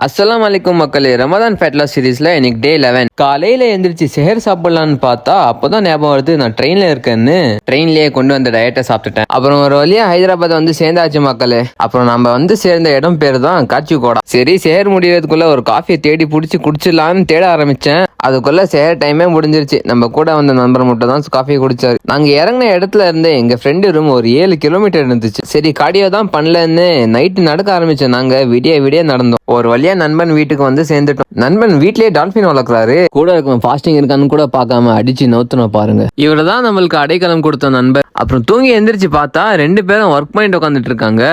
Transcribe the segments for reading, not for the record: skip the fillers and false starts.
அஸ்ஸலாமு அலைக்கும் மக்களே. ரமதான் ஃபேட்லா சீரீஸ்ல இன்னைக்கு டே 11. காலையில எந்திரிச்சு செஹர் சாப்பிடலான்னு பார்த்தா அப்பதான் ஞாபகம் வருது நான் ட்ரெயின்ல இருக்கேன்னு. ட்ரெயின்லயே கொண்டு வந்த டயட்டை சாப்பிட்டுட்டேன். அப்புறம் ஒரு வழியா ஹைதராபாத் வந்து சேர்ந்தாச்சு மக்களே. அப்புறம் நம்ம வந்து சேர்ந்த இடம் பேரு தான் காச்சிகோடா. சரி செஹர் முடியறதுக்குள்ள ஒரு காஃபியை தேடி பிடிச்சி குடிச்சிடலான்னு தேட ஆரம்பிச்சேன். அதுக்குள்ள செஹர் டைமே முடிஞ்சிருச்சு. நம்ம கூட வந்த நண்பர் மட்டும் தான் காஃபி குடிச்சாரு. நாங்க இறங்கின இடத்துல இருந்து எங்க ஃப்ரெண்டு ரூம் ஒரு 7 கிலோமீட்டர் இருந்துச்சு. சரி கார்டியோ தான் பண்ணலன்னு நைட்டு நடக்க ஆரம்பிச்சோம். நாங்க விடிய நடந்தோம். ஒரு வழியா நண்பன் வீட்டுக்கு வந்து சேர்ந்துட்டோம். நண்பன் வீட்லயே டால்பின் வளர்க்குறாரு. கூட இருக்கும் ஃபாஸ்டிங் இருக்கான்னு கூட பார்க்காம அடிச்சு நோத்துனோம் பாருங்க. இவரு தான் நம்மளுக்கு அடைக்கலம் கொடுத்த நண்பர். அப்புறம் தூங்கி எந்திரிச்சு பார்த்தா 2 பேரும் ஒர்க் பண்ணிட்டு உட்காந்துட்டு இருக்காங்க.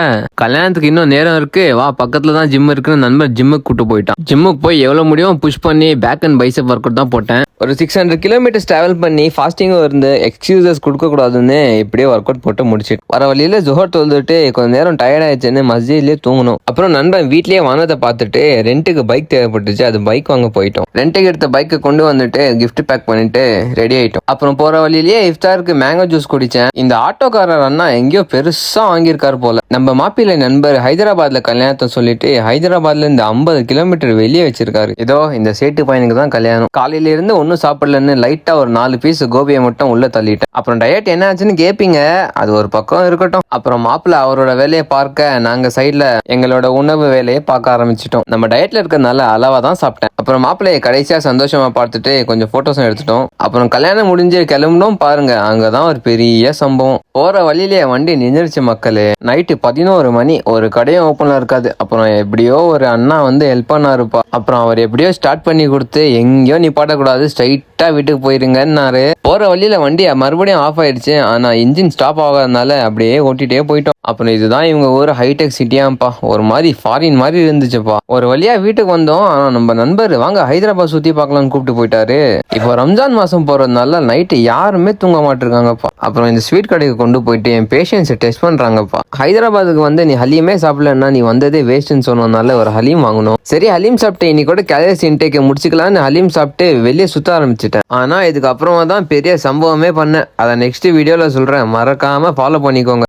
கல்யாணத்துக்கு இன்னும் நேரம் இருக்கு, வா பக்கத்துல தான் ஜிம் இருக்குன்னு நண்பர் ஜிம்முக்கு கூட்டு போயிட்டான். ஜிம்முக்கு போய் எவ்வளவு முடியும் புஷ் பண்ணி back and bicep workout தான் போட்டேன். ஒரு 600 கிலோமீட்டர்ஸ் டிராவல் பண்ணி ஃபாஸ்டிங்கும் இருந்து எக்ஸ்கியூசஸ் கொடுக்க கூடாதுன்னு இப்படியே ஒர்க் அவுட் போட்டு முடிச்சிட்டு வர வழியில ஜுஹர் தொழுதுட்டு கொஞ்ச நேரம் டயர்ட் ஆயிடுச்சுன்னு மஸ்ஜித்லயே தூங்கணும். அப்புறம் நண்பன் வீட்லயே வானத்தை பார்த்துட்டு ரெண்டுக்கு பைக் தேவைப்பட்டுச்சு, அது பைக் வாங்க போயிட்டோம். ரெண்டுக்கு எடுத்த பைக்கை கொண்டு வந்துட்டு கிஃப்ட் பேக் பண்ணிட்டு ரெடி ஆயிட்டோம். அப்புறம் போற வழியிலேயே இஃப்தாருக்கு மேங்கோ ஜூஸ் குடிச்சேன். இந்த ஆட்டோக்காரர் அண்ணா எங்கேயோ பெருசா வாங்கியிருக்காரு போல. நம்ம மாப்பிள்ளை நண்பர் ஹைதராபாத்ல கல்யாணத்தை சொல்லிட்டு ஹைதராபாத்ல இந்த 50 கிலோமீட்டர் வெளியே வச்சிருக்காரு. ஏதோ இந்த சேட்டு பையனுக்கு தான் கல்யாணம். காலையில இருந்து ஒன்னும் சாப்பிடலன்னு லைட்டா ஒரு 4 பீஸ் கோபியை மட்டும் உள்ள தள்ளிட்டேன். அப்புறம் டயட் என்ன ஆச்சுன்னு கேப்பீங்க, அது ஒரு பக்கம் இருக்கட்டும். அப்புறம் மாப்பிள்ளை அவரோட வேலையை பார்க்க நாங்க சைட்ல எங்களோட உணவு வேலையை பார்க்க ஆரம்பிச்சிட்டோம். நம்ம டயட்ல இருக்கிறதுனால அளவா தான் சாப்பிட்டேன். அப்புறம் மாப்பிள்ளையை கடைசியா சந்தோஷமா பார்த்துட்டு கொஞ்சம் போட்டோஸும் எடுத்துட்டோம். அப்புறம் கல்யாணம் முடிஞ்சு கிளம்பணும் பாருங்க, அங்கதான் ஒரு பெரிய சம்பவம். போற வழியிலேயே வண்டி நின்றுச்சு மக்களே. நைட்டு 11 மணி, ஒரு கடையும் ஓப்பன்ல இருக்காது. அப்புறம் எப்படியோ ஒரு அண்ணா வந்து ஹெல்ப் பண்ணாருப்பா. அப்புறம் அவர் எப்படியோ ஸ்டார்ட் பண்ணி கொடுத்து எங்கேயோ நிப்பாட்டக்கூடாது, ஸ்ட்ரைட்டா வீட்டுக்கு போயிருங்கன்னாரு. போற வழியில வண்டி மறுபடியும் ஆஃப் ஆயிடுச்சு. ஆனா இன்ஜின் ஸ்டாப் ஆகாதனால அப்படியே ஓட்டிட்டே போயிட்டோம். அப்புறம் இதுதான் இவங்க ஊர் ஹைடெக் சிட்டியாம்பா, ஒரு மாதிரி ஃபாரின் மாதிரி இருந்துச்சுப்பா. ஒரு வழியா வீட்டுக்கு வந்தோம். ஆனா நம்ம நண்பர் வாங்க ஹைதராபாத் சுத்தி பார்க்கலாம்னு கூப்பிட்டு போயிட்டாரு. இப்போ ரம்ஜான் மாசம் போறதுனால நைட்டு யாருமே தூங்க மாட்டிருக்காங்கப்பா. அப்புறம் இந்த ஸ்வீட் கடைக்கு கொண்டு போயிட்டு என் பேஷன்ஸை டெஸ்ட் பண்றாங்கப்பா. ஹைதராபாத்துக்கு வந்து நீ ஹலீமே சாப்பிடலன்னா நீ வந்ததே வேஸ்ட்னு சொன்னதுனால ஒரு ஹலீம் வாங்கணும். சரி ஹலீம் சாப்பிட்டு இன்னைக்கு கூட கேலரிஸ் இன்டேக்கை முடிச்சுக்கலான்னு ஹலீம் சாப்பிட்டு வெளியே சுத்த ஆரம்பிச்சிட்டேன். ஆனா இதுக்கு அப்புறமா தான் பெரிய சம்பவமே பண்ணேன். அதை நெக்ஸ்ட் வீடியோல சொல்றேன், மறக்காம ஃபாலோ பண்ணிக்கோங்க.